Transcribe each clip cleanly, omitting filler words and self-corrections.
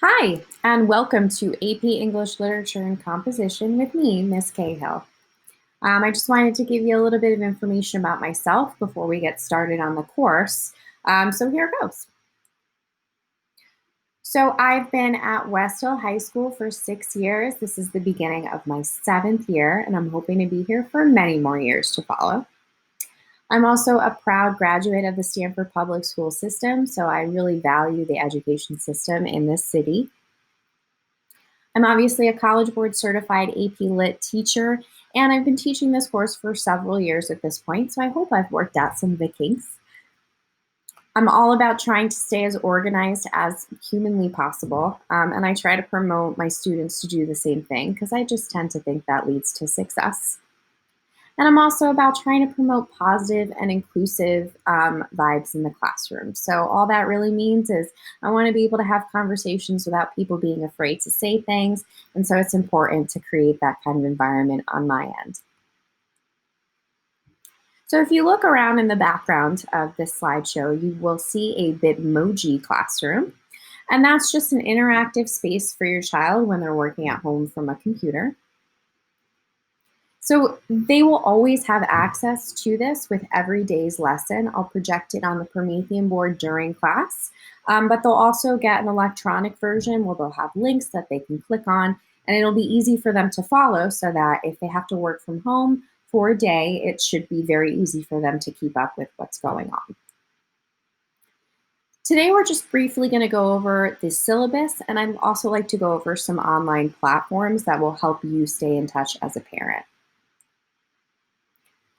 Hi, and welcome to AP English Literature and Composition with me, Miss Cahill. I just wanted to give you a little bit of information about myself before we get started on the course. So here goes. So I've been at Westhill High School for 6 years. This is the beginning of my 7th year, and I'm hoping to be here for many more years to follow. I'm also a proud graduate of the Stanford Public School System, so I really value the education system in this city. I'm obviously a College Board certified AP Lit teacher, and I've been teaching this course for several years at this point, so I hope I've worked out some of the kinks. I'm all about trying to stay as organized as humanly possible, and I try to promote my students to do the same thing because I just tend to think that leads to success. And I'm also about trying to promote positive and inclusive vibes in the classroom. So all that really means is I want to be able to have conversations without people being afraid to say things. And so it's important to create that kind of environment on my end. So if you look around in the background of this slideshow, you will see a Bitmoji classroom. And that's just an interactive space for your child when they're working at home from a computer. So they will always have access to this with every day's lesson. I'll project it on the Promethean board during class, but they'll also get an electronic version where they'll have links that they can click on, and it'll be easy for them to follow so that if they have to work from home for a day, it should be very easy for them to keep up with what's going on. Today, we're just briefly going to go over the syllabus, and I'd also like to go over some online platforms that will help you stay in touch as a parent.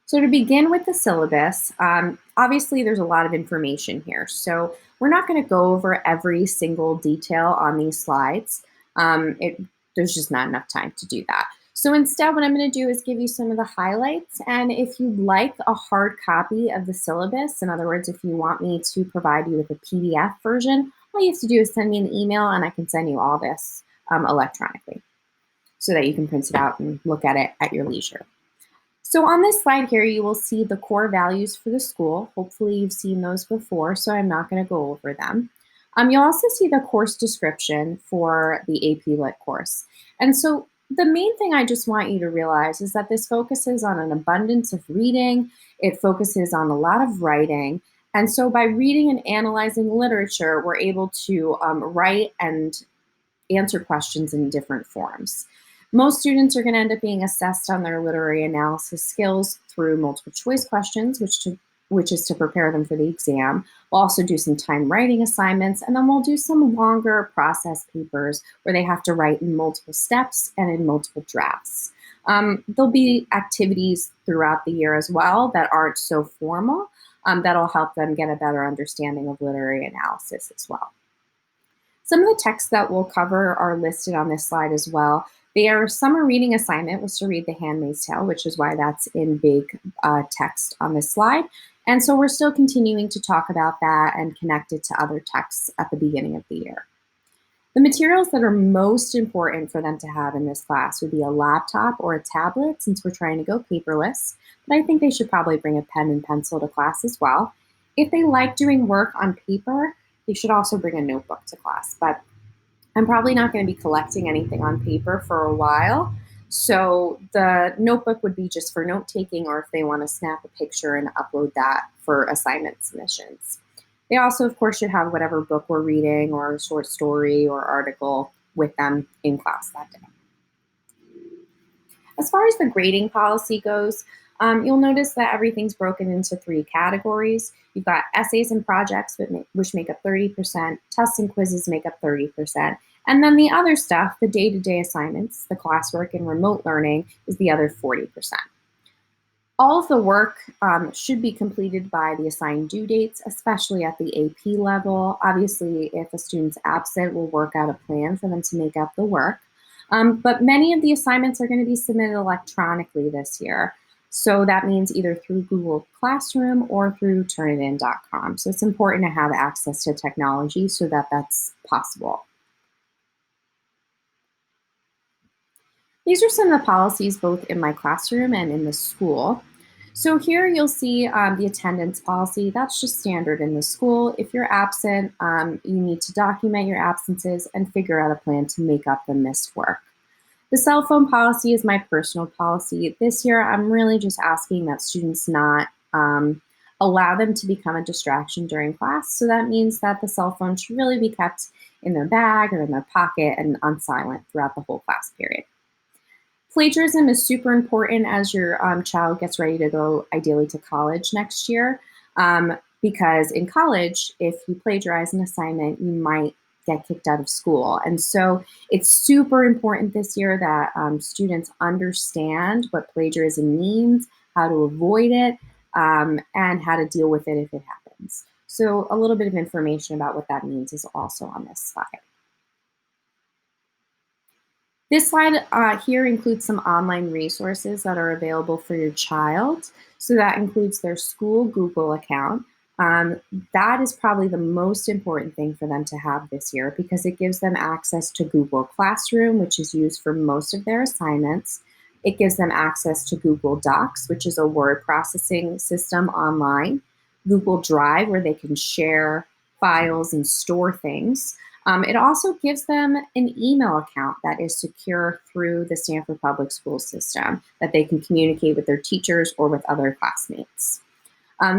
So to begin with the syllabus, obviously there's a lot of information here. So we're not going to go over every single detail on these slides. There's just not enough time to do that. So instead, what I'm going to do is give you some of the highlights. And if you'd like a hard copy of the syllabus, in other words, if you want me to provide you with a PDF version, all you have to do is send me an email and I can send you all this electronically so that you can print it out and look at it at your leisure. So on this slide here, you will see the core values for the school. Hopefully you've seen those before, so I'm not going to go over them. You'll also see the course description for the AP Lit course. And so the main thing I just want you to realize is that this focuses on an abundance of reading. It focuses on a lot of writing. And so by reading and analyzing literature, we're able to write and answer questions in different forms. Most students are going to end up being assessed on their literary analysis skills through multiple choice questions, which is to prepare them for the exam. We'll also do some time writing assignments, and then we'll do some longer process papers where they have to write in multiple steps and in multiple drafts. There'll be activities throughout the year as well that aren't so formal that'll help them get a better understanding of literary analysis as well. Some of the texts that we'll cover are listed on this slide as well. Their summer reading assignment was to read The Handmaid's Tale, which is why that's in big text on this slide. And so we're still continuing to talk about that and connect it to other texts at the beginning of the year. The materials that are most important for them to have in this class would be a laptop or a tablet, since we're trying to go paperless, but I think they should probably bring a pen and pencil to class as well. If they like doing work on paper, they should also bring a notebook to class, but I'm probably not going to be collecting anything on paper for a while. So the notebook would be just for note taking, or if they want to snap a picture and upload that for assignment submissions. They also, of course, should have whatever book we're reading or a short story or article with them in class that day. As far as the grading policy goes, you'll notice that everything's broken into 3 categories. You've got essays and projects, which make up 30%, tests and quizzes make up 30%, and then the other stuff, the day-to-day assignments, the classwork and remote learning, is the other 40%. All of the work should be completed by the assigned due dates, especially at the AP level. Obviously, if a student's absent, we'll work out a plan for them to make up the work. But many of the assignments are going to be submitted electronically this year. So that means either through Google Classroom or through turnitin.com. So it's important to have access to technology so that that's possible. These are some of the policies both in my classroom and in the school. So here you'll see the attendance policy. That's just standard in the school. If you're absent, you need to document your absences and figure out a plan to make up the missed work. The cell phone policy is my personal policy. This year, I'm really just asking that students not allow them to become a distraction during class. So that means that the cell phone should really be kept in their bag or in their pocket and on silent throughout the whole class period. Plagiarism is super important as your child gets ready to go, ideally, to college next year. Because in college, if you plagiarize an assignment, you might get kicked out of school. And so it's super important this year that students understand what plagiarism means, how to avoid it, and how to deal with it if it happens. So a little bit of information about what that means is also on this slide. This slide here includes some online resources that are available for your child. So that includes their school Google account. That is probably the most important thing for them to have this year because it gives them access to Google Classroom, which is used for most of their assignments. It gives them access to Google Docs, which is a word processing system online, Google Drive, where they can share files and store things. It also gives them an email account that is secure through the Stanford Public School system that they can communicate with their teachers or with other classmates.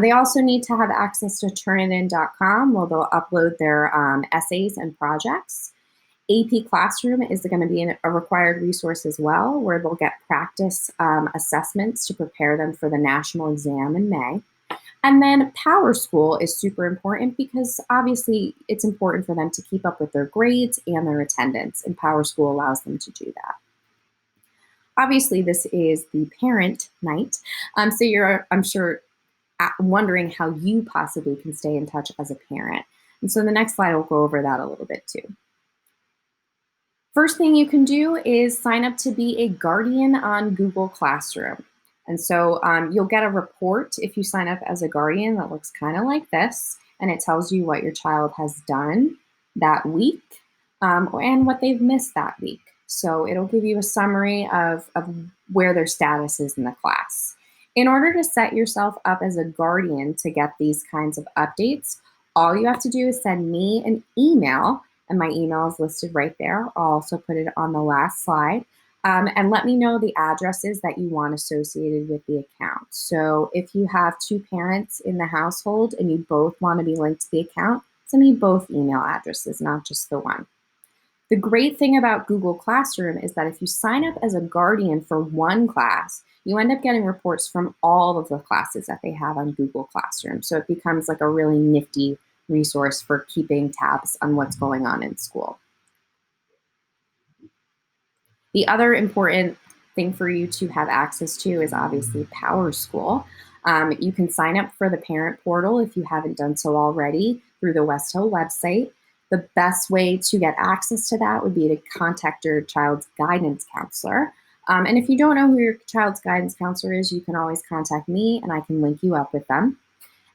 They also need to have access to turnitin.com where they'll upload their essays and projects. AP Classroom is going to be a required resource as well, where they'll get practice assessments to prepare them for the national exam in May. And then Power School is super important because obviously it's important for them to keep up with their grades and their attendance, and Power School allows them to do that. Obviously, this is the parent night, so you're, I'm sure, wondering how you possibly can stay in touch as a parent. And so the next slide will go over that a little bit too. First thing you can do is sign up to be a guardian on Google Classroom. And so you'll get a report if you sign up as a guardian that looks kind of like this, and it tells you what your child has done that week and what they've missed that week. So it'll give you a summary of where their status is in the class. In order to set yourself up as a guardian to get these kinds of updates, all you have to do is send me an email, and my email is listed right there. I'll also put it on the last slide. And let me know the addresses that you want associated with the account. So if you have two parents in the household and you both want to be linked to the account, send me both email addresses, not just the one. The great thing about Google Classroom is that if you sign up as a guardian for one class, you end up getting reports from all of the classes that they have on Google Classroom. So it becomes like a really nifty resource for keeping tabs on what's going on in school. The other important thing for you to have access to is obviously Power School. You can sign up for the parent portal if you haven't done so already through the Westhill website. The best way to get access to that would be to contact your child's guidance counselor. And if you don't know who your child's guidance counselor is, you can always contact me and I can link you up with them.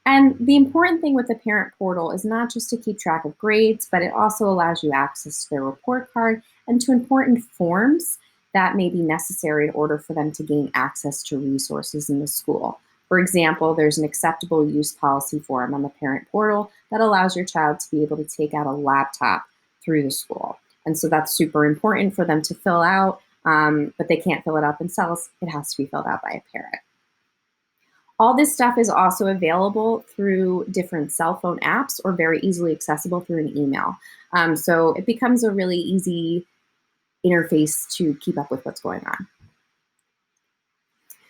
And the important thing with the parent portal is not just to keep track of grades, but it also allows you access to their report card and to important forms that may be necessary in order for them to gain access to resources in the school. For example, there's an acceptable use policy form on the parent portal that allows your child to be able to take out a laptop through the school. And so that's super important for them to fill out, but they can't fill it out themselves. It has to be filled out by a parent. All this stuff is also available through different cell phone apps or very easily accessible through an email. So it becomes a really easy interface to keep up with what's going on.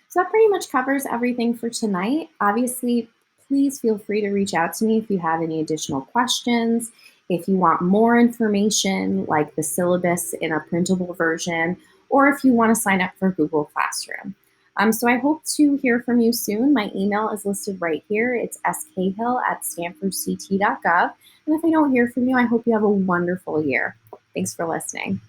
So that pretty much covers everything for tonight. Obviously, please feel free to reach out to me if you have any additional questions, if you want more information like the syllabus in a printable version, or if you want to sign up for Google Classroom. So I hope to hear from you soon. My email is listed right here. It's scahill@stanfordct.gov. And if I don't hear from you, I hope you have a wonderful year. Thanks for listening.